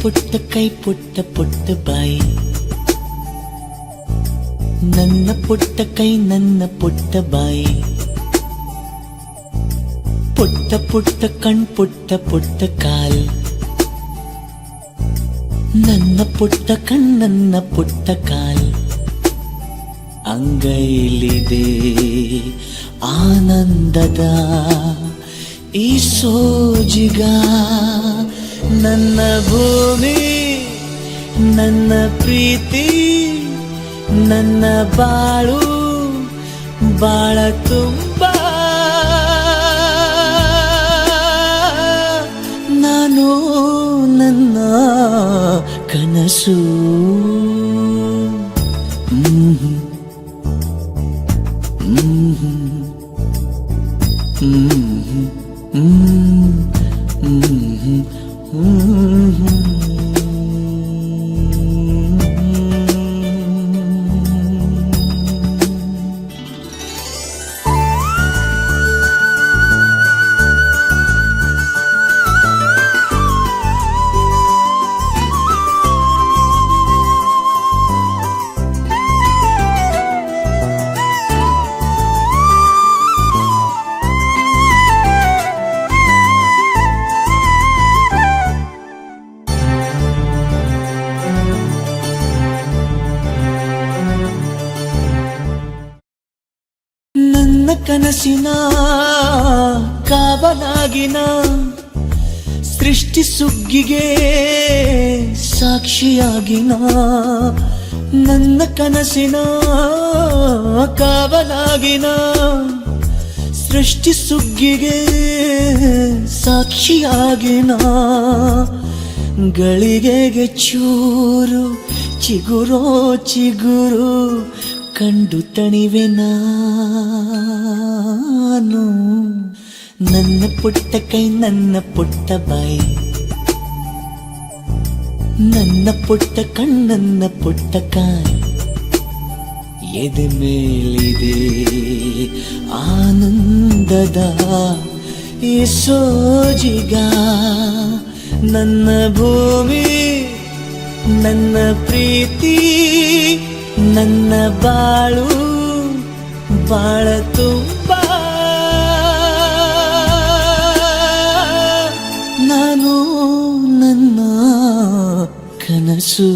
ಪುಟ್ಟ ಕೈ ಪುಟ್ಟ ಪುಟ್ಟ ಬಾಯಿ, ನನ್ನ ಪುಟ್ಟ ಕೈ ನನ್ನ ಪುಟ್ಟ ಬಾಯಿ, ಪುಟ್ಟ ಪುಟ್ಟ ಕಣ್ ಪುಟ್ಟ ಪುಟ್ಟ ಕಾಲ್, ನನ್ನ ಪುಟ್ಟ ಕಣ್ ನನ್ನ ಪುಟ್ಟ ಕಾಲ್, ಅಂಗೈಲಿದೆ ಆನಂದದ ಈ ಸೋಜಿಗ, ನನ್ನ ಭೂಮಿ ನನ್ನ ಪ್ರೀತಿ ನನ್ನ ಬಾಳು ಬಾಳ ತುಂಬ, ನಾನು ನನ್ನ ಕನಸು. ನನ್ನ ಕನಸಿನ ಕಾವಲಾಗಿನ ಸೃಷ್ಟಿ ಸುಗ್ಗಿಗೆ ಸಾಕ್ಷಿಯಾಗಿನ, ನನ್ನ ಕನಸಿನ ಕಾವಲಾಗಿನ ಸೃಷ್ಟಿ ಸುಗ್ಗಿಗೆ ಸಾಕ್ಷಿಯಾಗಿನ, ಗಳಿಗೆಗೆ ಚೂರು ಚಿಗುರೋ ಚಿಗುರು ಕಂಡು ತಣಿವೆ ನಾನು, ನನ್ನ ಪುಟ್ಟ ಕೈ ನನ್ನ ಪುಟ್ಟ ಬಾಯಿ, ನನ್ನ ಪುಟ್ಟ ಕಣ್ಣನ್ನ ಪುಟ್ಟ ಕಾಯಿ, ಎದೆ ಮೇಲಿದೆ ಆನಂದದ ಈ ಸೋಜಿಗ, ನನ್ನ ಭೂಮಿ ನನ್ನ ಪ್ರೀತಿ ನನ್ನ ಬಾಳು ಬಾಳ ತುಂಬ, ನಾನು ನನ್ನ ಕನಸು.